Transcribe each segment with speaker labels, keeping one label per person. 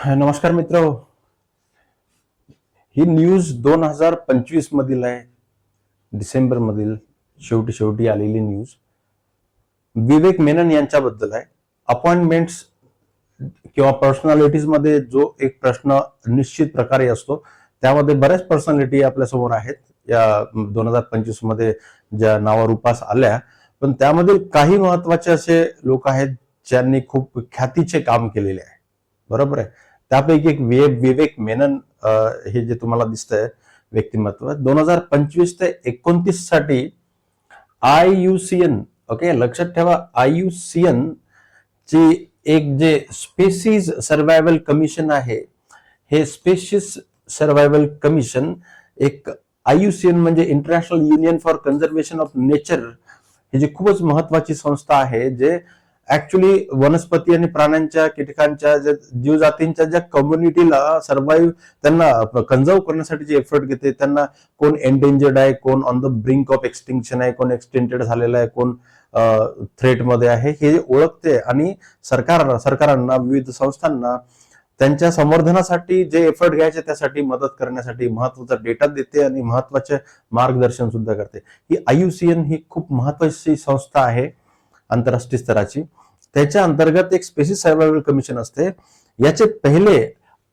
Speaker 1: नमस्कार मित्र. ही न्यूज 2025 मधील आहे, डिसेंबर मधील शेवटी आलेली न्यूज विवेक मेनन यांच्याबद्दल आहे. अपॉइंटमेंट्स किंवा पर्सनॅलिटीज मध्ये जो एक प्रश्न निश्चित प्रकारे असतो, त्यामध्ये बऱ्याच पर्सनॅलिटी आपल्या समोर आहेत या 2025 मध्ये ज्या नावारूपास आल्या. पण त्यामध्ये काही महत्वाचे असे लोक आहेत ज्यांनी खूप ख्यातीचे काम केलेले आहे. बरोबर आहे. त्यापैकी एक विवेक मेनन हे जे तुम्हाला दिसतंय व्यक्तिमत्व 2025 ते 29 साठी IUCN, ओके, लक्षात ठेवा, IUCN ची एक जे स्पेसीज सर्व्हायव्हल कमिशन आहे, हे स्पेसीज सर्व्हायव्हल कमिशन एक IUCN म्हणजे international union for conservation of nature, ही जी खूपच महत्वाची संस्था आहे, जे ऍक्च्युली वनस्पती आणि प्राण्यांच्या, कीटकांच्या, जीवजातींच्या ज्या कम्युनिटीला सर्व्हाइव्ह, त्यांना कन्झर्व करण्यासाठी जे एफर्ट घेते, त्यांना कोण एंडेंजर्ड आहे, कोण on the brink of extinction आहे, कोण एक्सटेंटेड झालेला आहे, कोण थ्रेट मध्ये आहे, हे ओळखते आणि सरकारांना, विविध संस्थांना त्यांच्या संवर्धनासाठी जे एफर्ट घ्यायचे त्यासाठी मदत करण्यासाठी महत्वाचा डेटा देते आणि महत्वाचे मार्गदर्शन सुद्धा करते. ही IUCN ही खूप महत्वाची संस्था आहे आंतरराष्ट्रीय स्तराची. त्याच्या अंतर्गत एक स्पेसीज सर्व्हायव्हल कमिशन असते. याचे पहिले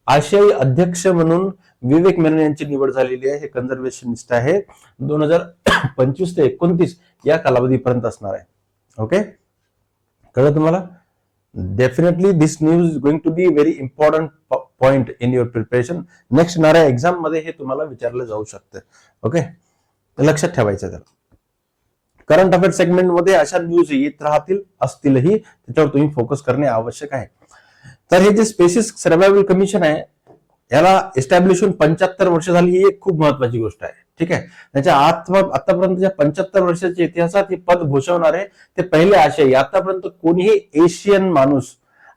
Speaker 1: आशियाई अध्यक्ष म्हणून विवेक मेनन यांची निवड झालेली आहे. हे कन्झर्वेशनिस्ट आहे. 2025 ते 29 या कालावधीपर्यंत असणार आहे. ओके, कळलं तुम्हाला? Definitely this news is going to be very important point in your preparation. Next येणाऱ्या एक्झाम मध्ये हे तुम्हाला विचारलं जाऊ शकतं. ओके, लक्षात ठेवायचं. त्याला करंट अफेअर सेगमेंट मध्ये अशा न्यूज येत राहतील, असतीलही, त्याच्यावर तुम्ही फोकस करणे आवश्यक आहे. तर हे जे स्पेसीज सर्व्हायव्हल कमिशन आहे, याला एस्टॅब्लिश होऊन 75 वर्ष झाली. ही एक खूप महत्वाची गोष्ट आहे. ठीक आहे. त्याच्या आतापर्यंतच्या 75 वर्षाच्या इतिहासात हे पद भूषवणारे ते पहिले आशियाई. आतापर्यंत कोणीही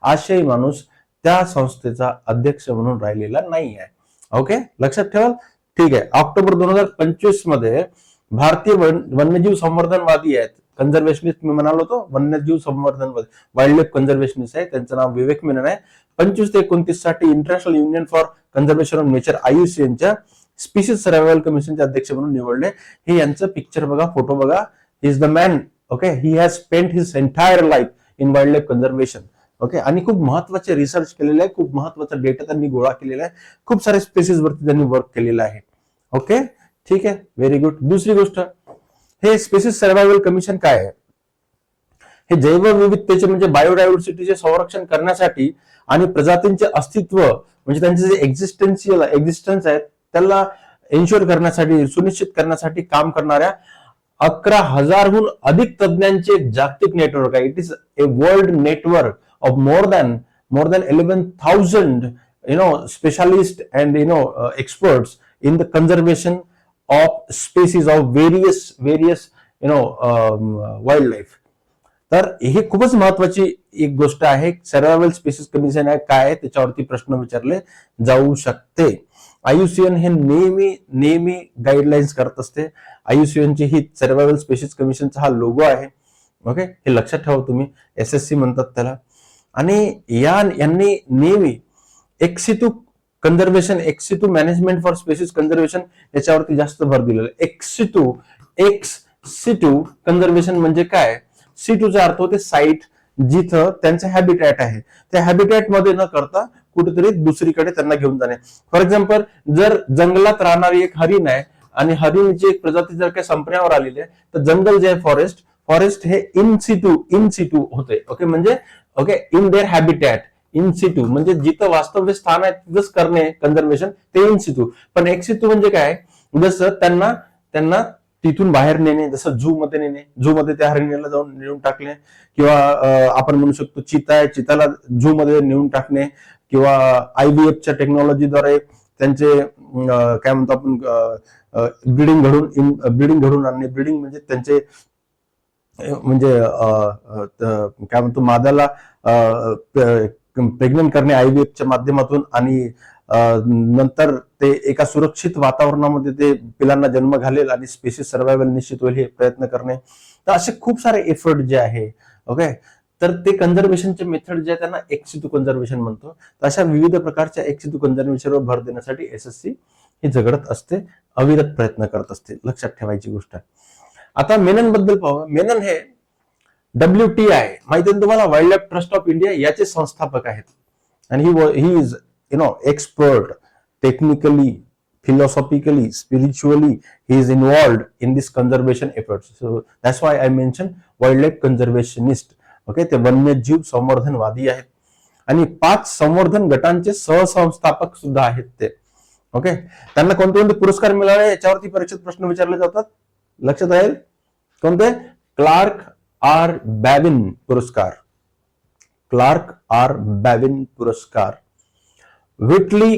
Speaker 1: आशियाई माणूस त्या संस्थेचा अध्यक्ष म्हणून राहिलेला नाही आहे. ओके, लक्षात ठेवाल. ठीक आहे. ऑक्टोबर 2025 मध्ये भारतीय वन्यजीव संवर्धनवादी आहेत, कन्झर्वेशनिस्ट मी म्हणालो होतो, वन्यजीव संवर्धनवादी, वाईल्ड लाईफ कन्झर्वेशनिस्ट आहे. त्यांचं नाव विवेक मेनन आहे. 25 ते 29 साठी international union for conservation of nature IUCNच्या स्पीसीज सर्व्हायव्हल कमिशनचे अध्यक्ष म्हणून निवडले. हे यांचं पिक्चर बघा, फोटो बघा. He is the man. Okay, he has spent his entire life in wild life conservation. Okay, आणि खूप महत्वाचे रिसर्च केलेले आहे, खूप महत्वाचा डेटा त्यांनी गोळा केलेला आहे, खूप सारे स्पेसीज वरती त्यांनी वर्क केलेलं आहे. ओके, ठीक आहे, व्हेरी गुड. दुसरी गोष्ट, हे स्पेसीज सर्व्हायव्हल कमिशन काय आहे? हे जैवविविधतेचे म्हणजे बायोडायव्हर्सिटीचे संरक्षण करण्यासाठी आणि प्रजातींचे अस्तित्व म्हणजे त्यांचे जे एक्झिस्टन्स आहे त्याला एन्श्योर करण्यासाठी, सुनिश्चित करण्यासाठी काम करणाऱ्या 11,000हून अधिक तज्ञांचे एक जागतिक नेटवर्क आहे. It is a world network of more than 11,000 specialist and experts in the conservation of species of various wild life. तर ही खूपच महत्वाची एक गोष्ट आहे. सर्व्हायव्हल स्पेसीज कमिशन आहे काय, त्याच्यावरती प्रश्न विचारले जाऊ शकते. IUCN हे नेहमी गाईडलाईन्स करत असते. IUCN ची ही सर्व्हायव्हल स्पेसीज कमिशनचा हा लोगो आहे. ओके, हे लक्षात ठेवा तुम्ही. SSC म्हणतात त्याला. आणि यांनी नेहमी ex situ conservation, ex situ management for species conservation याच्यावरती जास्त भर दिलेला आहे. एक्सिटू कन्झर्वेशन म्हणजे काय? C2चा अर्थ होते साईट, जिथं त्यांचं हॅबिटॅट आहे. त्या हॅबिटॅट मध्ये न करता कुठेतरी दुसरीकडे त्यांना घेऊन जाणे. फॉर एक्झाम्पल, जर जंगलात राहणारी एक हरिण आहे आणि हरिणची एक प्रजाती जर काही संपण्यावर आलेली आहे, तर जंगल जे आहे, फॉरेस्ट हे इन सिटू होते. ओके, म्हणजे in their habitat, in Situ म्हणजे जिथं वास्तव्य स्थान आहे तिथंच करणे कन्झर्वेशन, ते इन सिटू. पण एक्सिटू म्हणजे काय? जसं त्यांना तिथून बाहेर नेणे, जसं झू मध्ये नेणे, झू मध्ये त्या हरिणीला जाऊन नेऊन टाकणे, किंवा आपण म्हणू शकतो चिताला झू मध्ये नेऊन टाकणे, किंवा IVFच्या टेक्नॉलॉजीद्वारे त्यांचे काय म्हणतो आपण ब्रीडिंग घडून आणणे. ब्रीडिंग म्हणजे त्यांचे म्हणजे काय म्हणतो मादाला प्रेग्नंट करणे IVFच्या माध्यमातून, आणि नंतर ते एका सुरक्षित वातावरणामध्ये ते पिलांना जन्म घालेल आणि स्पेसीज सर्व्हायव्हल निश्चित होईल हे प्रयत्न करणे. तर असे खूप सारे एफर्ट जे आहे. ओके, तर ते कन्झर्वेशनचे मेथड जे आहे त्यांना एक्सितू कन्झर्वेशन म्हणतो. तर अशा विविध प्रकारच्या एक्सितू कन्झर्वेशनवर भर देण्यासाठी एसएससी ही झगडत असते, अविरत प्रयत्न करत असते. लक्षात ठेवायची गोष्ट आहे. आता मेनन बद्दल पाहू. मेनन हे WTI माहिती आहे तुम्हाला, wild life trust of India याचे संस्थापक आहेत. आणि he is expert technically, philosophically, spiritually, he is involved in this conservation efforts. So that's why I mentioned wildlife conservationist. Okay, ते वन्यजीव संवर्धनवादी आहेत आणि 5 संवर्धन गटांचे सहसंस्थापक सुद्धा आहेत ते. ओके, त्यांना कोणते कोणते पुरस्कार मिळाले याच्यावरती परीक्षेत प्रश्न विचारले जातात. लक्षात राहील कोणते? क्लार्क आर बॅविन पुरस्कार, क्लार्क आर बॅविन पुरस्कार, व्हिटली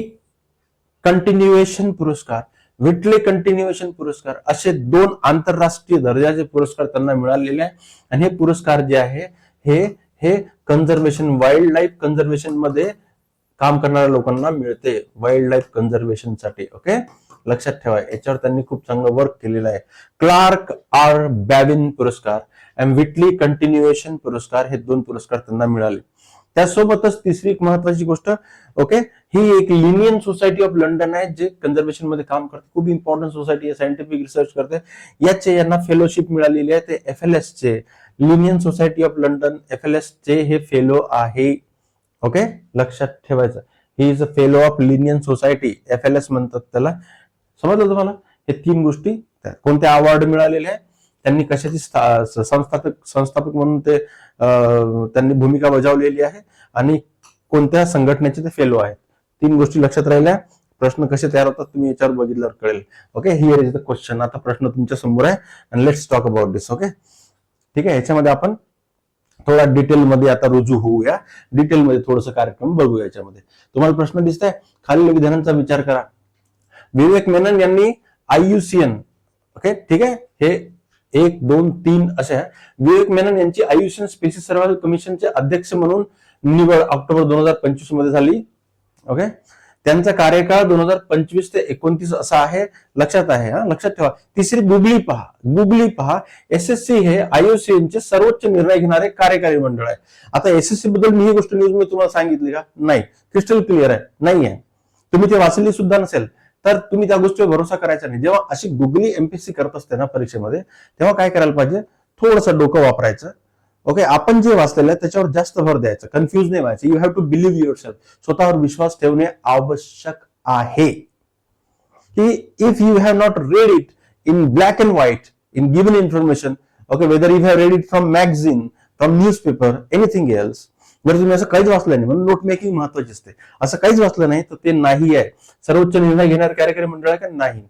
Speaker 1: कंटिन्युएशन पुरस्कार, व्हिटले कंटिन्युएशन पुरस्कार, असे 2 आंतरराष्ट्रीय दर्जाचे पुरस्कार त्यांना मिळालेले आहे. आणि हे पुरस्कार जे आहे हे कन्झर्वेशन, वाईल्ड लाईफ कन्झर्वेशन मध्ये काम करणाऱ्या लोकांना मिळते, वाईल्ड लाईफ कन्झर्वेशन साठी. ओके, लक्षात ठेवा, याच्यावर त्यांनी खूप चांगलं वर्क केलेलं आहे. क्लार्क आर बॅविन पुरस्कार आणि व्हिटली कंटिन्युएशन पुरस्कार, हे 2 पुरस्कार त्यांना मिळाले. त्यासोबतच तिसरी एक महत्वाची गोष्ट, ओके, ही एक लिनियन सोसायटी ऑफ लंडन आहे जे कन्झर्वेशन मध्ये काम करते. खूप इम्पॉर्टंट सोसायटी आहे, सायंटिफिक रिसर्च करते. याचे यांना फेलोशिप मिळालेली आहे. ते FLS चे, Linnaean society of London FLS चे हे फेलो आहे. ओके, लक्षात ठेवायचं, he is a fellow of Linnaean society, FLS म्हणतात त्याला. समजलं तुम्हाला? हे 3 गोष्टी. कोणते अवॉर्ड मिळालेले आहे, त्यांनी कशाची संस्थापक म्हणून ते त्यांनी भूमिका बजावलेली आहे आणि कोणत्या संघटनेचे ते फेलो आहेत. 3 गोष्टी लक्षात राहिल्या. प्रश्न कसे तयार होतात तुम्ही याच्यावर बघितल्यावर कळेल. Okay, here is the question. आता प्रश्न तुमच्या समोर आहे आणि let's talk about this. Okay, ठीक आहे. याच्यामध्ये आपण थोडा डिटेलमध्ये आता रुजू होऊया, डिटेलमध्ये थोडंसं कार्यक्रम बघूया. याच्यामध्ये तुम्हाला प्रश्न दिसताय, खालील विधानांचा विचार करा. विवेक मेनन यांनी IUCN, ओके, ठीक आहे, हे 1, 2, 3 असे आहे. विवेक मेनन यांची IUCN स्पेसिस सर्व्हायव्हल कमिशनचे अध्यक्ष म्हणून निवड ऑक्टोबर 2025 मध्ये झाली. ओके, त्यांचा कार्यकाळ 2025 ते 29 असा आहे. लक्षात आहे, लक्षात ठेवा. तिसरी गुगली पहा. SSC हे IUCN चे सर्वोच्च निर्णय घेणारे कार्यकारी मंडळ आहे. आता SSC बद्दल मी ही गोष्ट न्यूज मी तुम्हाला सांगितली का? नाही, क्रिस्टल क्लिअर आहे, नाही आहे. तुम्ही ते वाचली सुद्धा नसेल तर तुम्ही त्या गोष्टीवर भरोसा करायचा नाही. जेव्हा अशी गुगली MPSC करत असते ना परीक्षेमध्ये, तेव्हा काय करायला पाहिजे? थोडंसं डोकं वापरायचं. ओके, आपण जे वाचलेलं आहे त्याच्यावर जास्त भर द्यायचं, कन्फ्युज नाही व्हायचं. You have to believe yourself. स्वतःवर विश्वास ठेवणे आवश्यक आहे. की if you have not read it in black and white in given information, okay, whether you have read it from magazine, from newspaper, anything else, जर तुम्ही असं काहीच वाचलं नाही, म्हणून नोट मेकिंग महत्वाची असते, असं काहीच वाचलं नाही तर ते नाही आहे. सर्वोच्च निर्णय घेणारे कार्यकारी मंडळ आहे का? नाही.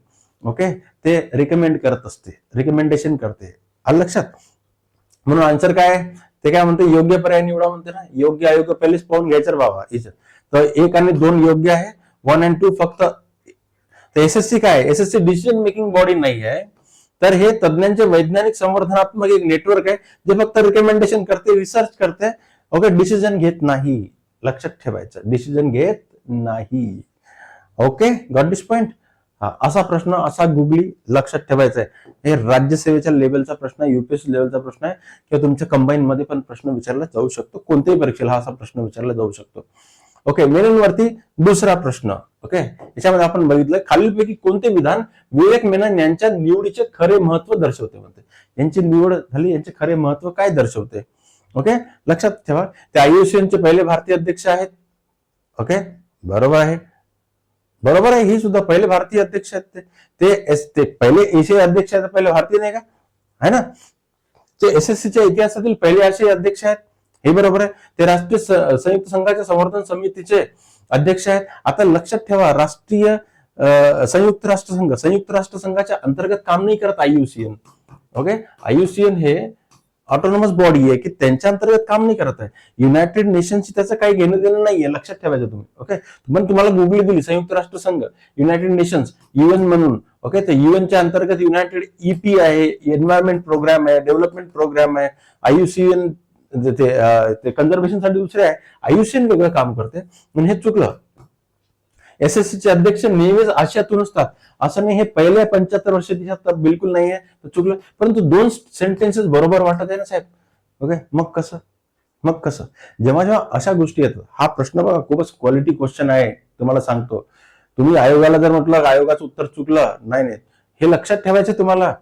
Speaker 1: ओके, ते रिकमेंड करत असते, रिकमेंडेशन करते. आलं लक्षात? म्हणून आन्सर काय आहे? ते काय म्हणते? योग्य पर्याय निवडा म्हणते ना. योग्य आयोग पहिलेच पाहून घ्यायचं बाबा. तर 1 आणि 2 योग्य आहे, 1 आणि 2 फक्त. तर SSC काय? SSC डिसिजन मेकिंग बॉडी नाही आहे, तर हे तज्ञांचे वैज्ञानिक संवर्धनात्मक एक नेटवर्क आहे जे फक्त रिकमेंडेशन करते, रिसर्च करते. ओके, डिसिजन घेत नाही. लक्षात ठेवायचं, डिसिजन घेत नाही. ओके, गॉट दिस पॉइंट? असा प्रश्न, असा गुगली लक्षात ठेवायचा आहे. हे राज्यसेवेच्या लेवलचा प्रश्न आहे, UPSC लेवलचा प्रश्न आहे, किंवा तुमच्या कंबाईन मध्ये पण प्रश्न विचारला जाऊ शकतो. कोणत्याही परीक्षेला असा प्रश्न विचारला जाऊ शकतो. ओके, मेननवरती दुसरा प्रश्न. ओके, याच्यामध्ये आपण बघितलं, खालीलपैकी कोणते विधान विवेक मेनन यांच्या निवडीचे खरे महत्व दर्शवते? म्हणते यांची निवड झाली, यांचे खरे महत्व काय दर्शवते? ओके, लक्षात ठेवा. ते IUCN चे पहिले भारतीय अध्यक्ष आहेत. ओके, बरोबर आहे, बरोबर आहे. ही सुद्धा पहिले भारतीय अध्यक्ष आहेत. ते पहिले एशियाई अध्यक्ष आहेत, पहिले भारतीय नाही का? आहे ना? ते SSC च्या इतिहासातील पहिले आशियाई अध्यक्ष आहेत, हे बरोबर आहे. ते राष्ट्रीय संयुक्त संघाच्या संवर्धन समितीचे अध्यक्ष आहेत. आता लक्षात ठेवा, राष्ट्रीय संयुक्त राष्ट्र संघाच्या अंतर्गत काम नाही करत IUCN. ओके, IUCN हे ऑटोनॉमस बॉडी आहे की त्यांच्या अंतर्गत काम नाही करत आहे. युनायटेड नेशनशी त्याचं काही घेणं देणं नाहीये, लक्षात ठेवायचं तुम्ही. ओके, पण तुम्हाला गुगली दिली संयुक्त राष्ट्र संघ, युनायटेड नेशन्स, UN म्हणून. ओके, तर UNच्या अंतर्गत युनायटेड EP आहे, एन्व्हायरमेंट प्रोग्राम आहे, डेव्हलपमेंट प्रोग्राम आहे. IUCN ते कन्झर्वेशन साठी दुसरे आहे, IUCN वेगळं काम करते. म्हणून हे चुकलं. SSC चे अध्यक्ष नेहमीच आशियातून असतात असं नाही. हे पहिल्या 75 वर्षात बिलकुल नाहीये, चुकलं. परंतु 2 सेंटेन्सेस बरोबर वाटत आहे ना साहेब. ओके, मग कसं? मग कसं, जेव्हा जेव्हा अशा गोष्टी येतात, हा प्रश्न बघा खूपच क्वालिटी क्वेश्चन आहे, तुम्हाला सांगतो. तुम्ही आयोगाला जर म्हटलं आयोगाचं उत्तर चुकलं, नाही नाही, हे लक्षात ठेवायचं तुम्हाला.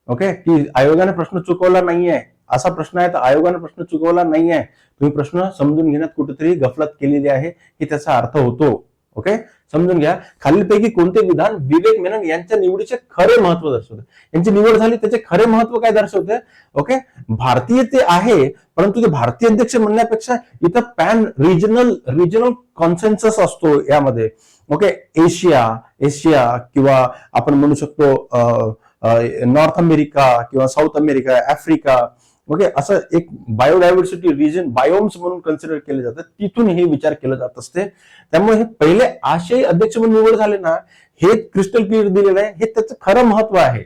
Speaker 1: ओके, की आयोगाने प्रश्न चुकवला नाहीये, असा प्रश्न आहे तर आयोगाने प्रश्न चुकवला नाहीये, तुम्ही प्रश्न समजून घेण्यात कुठेतरी गफलत केलेली आहे, ही त्याचा अर्थ होतो. ओके, समजून घ्या. खालीलपैकी कोणते विधान विवेक मेनन यांच्या निवडीचे खरे महत्व दर्शवते? यांची निवड झाली त्याचे खरे महत्व काय दर्शवते? ओके, भारतीय ते आहे, परंतु ते भारतीय अध्यक्ष म्हणण्यापेक्षा इथं पॅन रिजनल कॉन्सेन्सस असतो यामध्ये. ओके, एशिया किंवा आपण म्हणू शकतो नॉर्थ अमेरिका किंवा साऊथ अमेरिका, आफ्रिका. ओके, असं एक बायोडायव्हर्सिटी रिजन, बायोम्स म्हणून कन्सिडर केले जातात, तिथून हे विचार केला जात असते. त्यामुळे हे पहिले आशियाई अध्यक्ष म्हणून निवड झाले ना, हे क्रिस्टल क्लिअर दिलेलं आहे, हे त्याचं खरं महत्व आहे.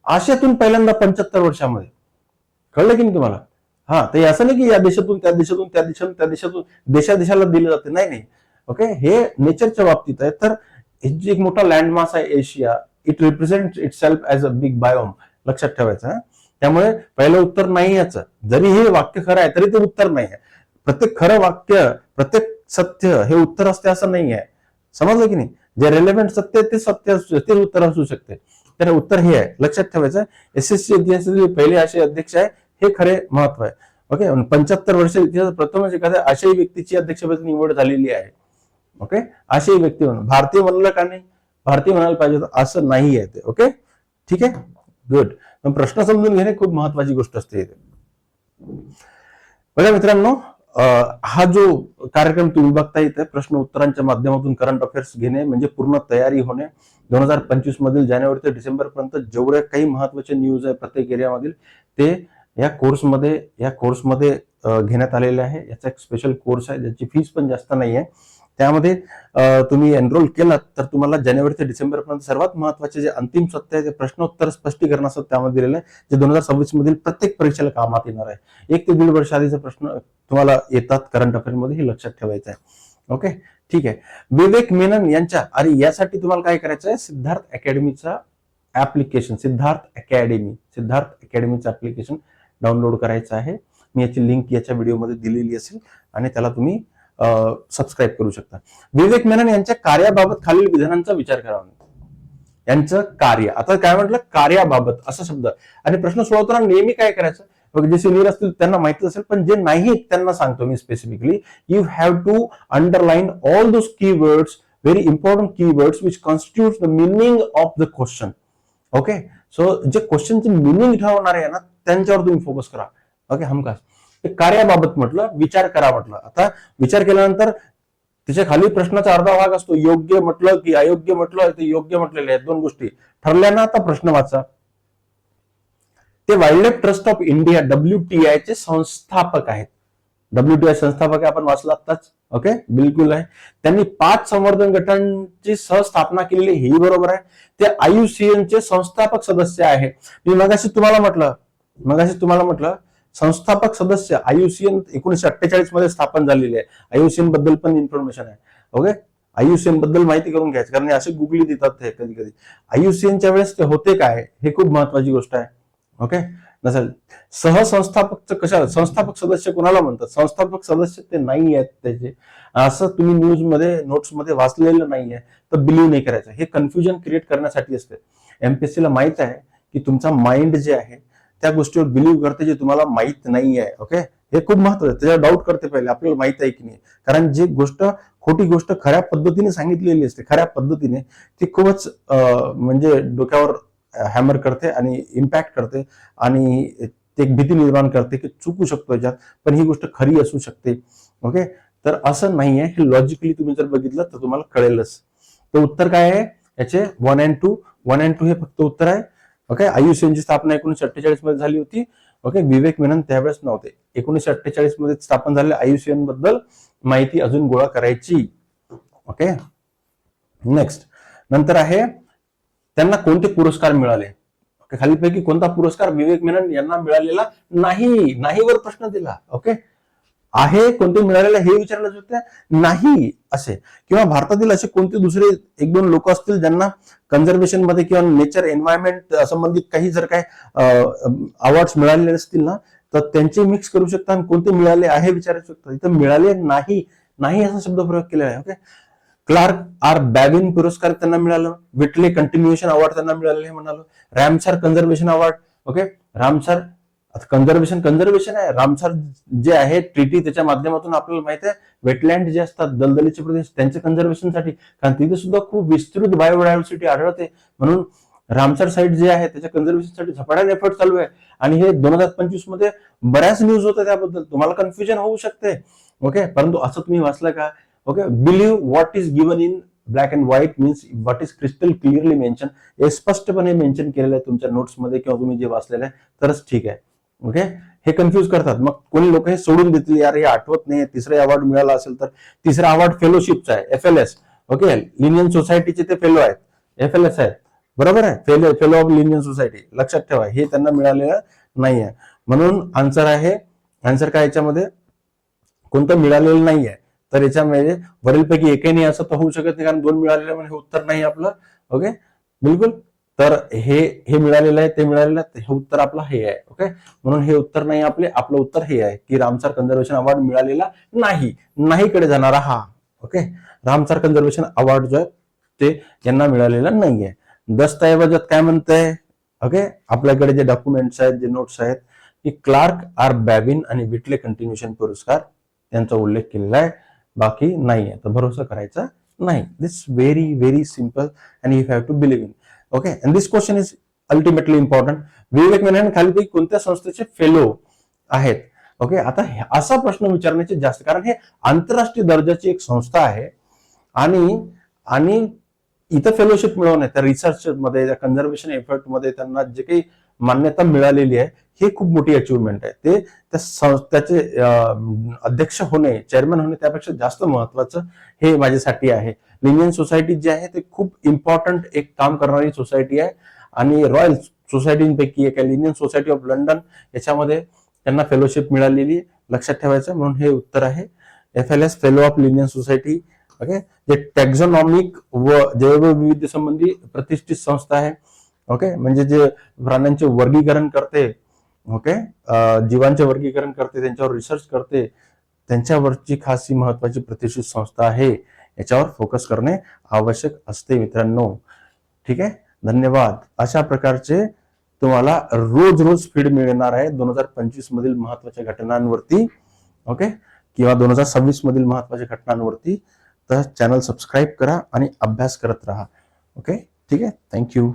Speaker 1: आशियातून पहिल्यांदा 75 वर्षामध्ये, कळलं की नाही तुम्हाला? हा, तर असं नाही की या देशातून त्या देशातून त्या देशातून त्या देशातून देशाला दिले जाते, नाही नाही. ओके, हे नेचरच्या बाबतीत आहे. तर एक मोठा लँडमास आहे Asia, it represent it self as a big biome, लक्षात ठेवायचं. त्यामुळे पहिलं उत्तर नाही याचं, जरी हे वाक्य खरं आहे तरी ते उत्तर नाही आहे. प्रत्येक खरं वाक्य, प्रत्येक सत्य हे उत्तर असते असं नाही आहे, समजलं की नाही? जे रेलेव्हंट सत्य ते सत्य असू शकते, ते उत्तर असू शकते. तर उत्तर हे आहे, लक्षात ठेवायचं. एसएससी इतिहासाचे पहिले आशियाई अध्यक्ष आहे, हे खरे महत्व आहे. ओके, 75 वर्ष इतिहास प्रथमच एखाद्या आशियाई व्यक्तीची अध्यक्षपदी निवड झालेली आहे. ओके, आशियाई व्यक्ती म्हणून भारतीय म्हणलं का नाही, भारतीय म्हणायला पाहिजे असं नाही आहे ते. ओके, ठीक आहे, गुड. प्रश्न समजून घेणे खूप महत्वाची गोष्ट असते. बघा मित्रांनो, हा जो कार्यक्रम तुम्ही बघता येते, प्रश्न उत्तरांच्या माध्यमातून करंट अफेअर्स घेणे म्हणजे पूर्ण तयारी होणे. 2025 मधील जानेवारी ते डिसेंबर पर्यंत जेवढे काही महत्वाचे न्यूज आहे प्रत्येक एरियामधील, ते या कोर्समध्ये घेण्यात आलेले आहे. याचा एक स्पेशल कोर्स आहे, ज्याची फीस पण जास्त नाही आहे. त्यामध्ये तुम्ही एनरोल केलात तर तुम्हाला जानेवारी ते डिसेंबर पर्यंत सर्वात महत्वाचे जे अंतिम सत्य आहे ते प्रश्नोत्तर स्पष्टीकरण असं त्यामध्ये दिलेलं आहे, जे 2026 मधील प्रत्येक परीक्षेला कामात येणार आहे. 1 ते 1.5 वर्ष आधीचे प्रश्न तुम्हाला येतात करंट अफेअर मध्ये, हे लक्षात ठेवायचं आहे. ओके, ठीक आहे. विवेक मेनन यांच्या, आणि यासाठी तुम्हाला काय करायचं आहे, सिद्धार्थ अकॅडमीचा ऍप्लिकेशन, सिद्धार्थ अकॅडमीचं ऍप्लिकेशन डाउनलोड करायचं आहे. मी याची लिंक याच्या व्हिडिओमध्ये दिलेली असेल आणि त्याला तुम्ही सबस्क्राईब करू शकता. विवेक मेनन यांच्या कार्याबाबत खालील विधानांचा विचार करावा. यांचं कार्य, आता काय म्हटलं, कार्याबाबत असा शब्द. आणि प्रश्न सोडवताना नेहमी काय करायचं, जे सिनियर असतील त्यांना माहिती असेल, पण जे नाही त्यांना सांगतो मी specifically, you have to underline all those keywords, very important keywords which constitute the meaning of the question. Okay, so जे क्वेश्चनचे मिनिंग ठरवणार आहे ना, त्यांच्यावर तुम्ही फोकस करा. ओके, हमखास. कार्याबाबत म्हटलं, विचार करा म्हटलं. आता विचार केल्यानंतर त्याच्या खाली प्रश्नाचा अर्धा भाग असतो, योग्य म्हटलं की अयोग्य म्हटलं, ते योग्य म्हटलेले आहेत, 2 गोष्टी ठरल्या ना. आता प्रश्न वाचा. ते wild life trust of India, WTI चे संस्थापक आहेत. WTI संस्थापक आपण वाचला आताच. ओके, बिलकुल आहे. त्यांनी 5 संवर्धन गटांची सहस्थापना केलेली, हेही बरोबर आहे. ते IUCN चे संस्थापक सदस्य आहे. मी मगाशी तुम्हाला म्हटलं संस्थापक सदस्य IUCN 1948 मध्ये स्थापन झालेली आहे. IUCN बद्दल पण इन्फॉर्मेशन आहे. ओके, IUCN बद्दल माहिती करून घ्यायची, कारण असे गुगली देतात हे कधी कधी. IUCNच्या वेळेस ते होते काय, हे खूप महत्वाची गोष्ट आहे. ओके, नसेल सहसंस्थापक कशाला, संस्थापक सदस्य कोणाला म्हणतात, संस्थापक सदस्य ते नाही आहेत त्याचे, असं तुम्ही न्यूज मध्ये नोट्स मध्ये वाचलेलं नाहीये तर बिलीव्ह नाही करायचं. हे कन्फ्युजन क्रिएट करण्यासाठी असते. MPSC ला माहित आहे की तुमचा माइंड जे आहे त्या गोष्टीवर बिलीव्ह करते जे तुम्हाला माहित नाही आहे. ओके, हे खूप महत्वाचं, त्याच्यावर डाऊट करते पहिले आपल्याला माहित आहे की नाही. कारण जी गोष्ट, खोटी गोष्ट खऱ्या पद्धतीने सांगितलेली असते, खऱ्या पद्धतीने, ती खूपच म्हणजे डोक्यावर हॅमर करते आणि इम्पॅक्ट करते आणि एक भीती निर्माण करते की चुकू शकतो याच्यात, पण ही गोष्ट खरी असू शकते. ओके, तर असं नाहीये. हे लॉजिकली तुम्ही जर बघितलं तर तुम्हाला कळेलच. तर उत्तर काय आहे याचे, 1 and 2 हे फक्त उत्तर आहे. ओके, IUCN ची स्थापना 1948 मध्ये झाली होती. ओके, विवेक मेनन त्यावेळेस नव्हते. 1948 मध्ये स्थापन झालेल्या IUCN बद्दल माहिती अजून गोळा करायची. Okay, next. नंतर आहे त्यांना कोणते पुरस्कार मिळाले. ओके, खालीपैकी कोणता पुरस्कार विवेक मेनन यांना मिळालेला नाही वर प्रश्न दिला. ओके, आहे कोणते मिळालेले हे विचारलं होते, नाही असे, किंवा भारतातील असे कोणते दुसरे 1-2 लोक असतील ज्यांना कन्झर्वेशन मध्ये किंवा नेचर एन्व्हायरमेंट संबंधित काही जर काय अवॉर्ड्स मिळालेले असतील ना, तर त्यांचे मिक्स करू शकता आणि कोणते मिळाले आहे विचारू शकता. इथं मिळाले नाही नाही असा शब्द प्रयोग केलेला आहे. ओके, क्लार्क आर बॅबिन पुरस्कार त्यांना मिळालं, विटले कंटिन्युएशन अवॉर्ड त्यांना मिळाले हे म्हणालो, Ramsar conservation award. Okay, Ramsar conservation आहे. रामसर जे आहे ट्रिटी त्याच्या माध्यमातून आपल्याला माहिती आहे वेटलँड जे असतात दलदलीचे प्रदेश त्यांच्या कन्झर्वेशनसाठी, कारण तिथे सुद्धा खूप विस्तृत बायोडायव्हर्सिटी आढळते, म्हणून रामसर साईट जे आहे त्याच्या कन्झर्वेशनसाठी झपाट्याने एफर्ट चालू आहे. आणि हे 2025 मध्ये बऱ्याच न्यूज होत्या त्याबद्दल, तुम्हाला कन्फ्युजन होऊ शकते. ओके, परंतु असं तुम्ही वाचलं का? Okay, believe what is given in black and white means what is crystal clearly mention. हे स्पष्टपणे मेन्शन केलेलं आहे तुमच्या नोट्समध्ये किंवा तुम्ही जे वाचलेलं आहे तरच ठीक आहे. ओके, हे कन्फ्युज करतात, मग कोणी लोक हे सोडून देतील, यार हे आठवत नाही, तिसरा अवॉर्ड मिळाला असेल तर. तिसरा अवॉर्ड फेलोशिपचा आहे, FLS. ओके, लिनियन सोसायटीचे ते फेलो आहेत, FLS आहेत, बरोबर आहे, फेलो ऑफ लिनियन सोसायटी. लक्षात ठेवा, हे त्यांना मिळालेलं नाही आहे. म्हणून आन्सर काय याच्यामध्ये कोणतं मिळालेलं नाही आहे. तर याच्यामध्ये वरीलपैकी एकही नाही असं तर होऊ शकत नाही, कारण 2 मिळालेलं म्हणजे हे उत्तर नाही आपलं. ओके, बिलकुल. तर हे मिळालेलं आहे, ते मिळालेलं आहे, हे उत्तर आपलं हे आहे. ओके, म्हणून हे उत्तर नाही आपलं उत्तर हे आहे की रामसर कन्झर्वेशन अवॉर्ड मिळालेला नाही कडे जाणारा हा. ओके, रामसर कन्झर्वेशन अवॉर्ड जो आहे ते यांना मिळालेला नाहीये. दस्तऐवजात काय म्हणतंय? ओके, आपल्याकडे जे डॉक्युमेंट्स आहेत, जे नोट्स आहेत, की क्लार्क आर बॅबिन आणि विटले कंटिन्युएशन पुरस्कार यांचा उल्लेख केलेला आहे, बाकी नाहीये, तर भरोसा करायचा नाही. This very very simple and you have to believe in. Okay, and this question is ultimately important. Vivek Menon खालीपैकी कोणत्या संस्थेचे फेलो आहेत? ओके, आता असा प्रश्न विचारण्याचे जास्त, कारण हे आंतरराष्ट्रीय दर्जाची एक संस्था आहे आणि इथं फेलोशिप मिळवणे, त्या रिसर्च मध्ये, त्या कन्झर्वेशन एफर्ट मध्ये त्यांना जे काही मान्यता मिळालेली आहे, हे खूप मोठी अचिव्हमेंट आहे. ते त्या संस्थेचे अध्यक्ष होणे, चेअरमन होणे त्यापेक्षा जास्त महत्वाचं हे माझ्यासाठी आहे. लिनियन सोसायटी जी आहे ते खूप इम्पॉर्टंट एक काम करणारी सोसायटी आहे आणि रॉयल सोसायटींपैकी एक आहे. लिनियन सोसायटी ऑफ लंडन याच्यामध्ये त्यांना फेलोशिप मिळालेली आहे, लक्षात ठेवायचं. म्हणून हे उत्तर आहे FLS, fellow of Linnaean society. Okay, जे टॅक्झॉनॉमिक व जैवविविध संबंधी प्रतिष्ठित संस्था आहे. ओके, म्हणजे जे प्राण्यांचे वर्गीकरण करते, ओके, जीवांचे वर्गीकरण करते, त्यांच्यावर रिसर्च करते, त्यांच्यावरची खास ही महत्वाची प्रतिष्ठित संस्था आहे. याच्यावर फोकस करणे आवश्यक असते मित्रांनो. ठीक आहे, धन्यवाद. अशा प्रकारचे तुम्हाला रोज फीड मिळणार आहे 2025 मधील महत्वाच्या घटनांवरती. ओके, किंवा 2026 मधील महत्वाच्या घटनांवरती. तर चॅनल सबस्क्राईब करा आणि अभ्यास करत राहा. ओके, ठीक आहे, थँक्यू.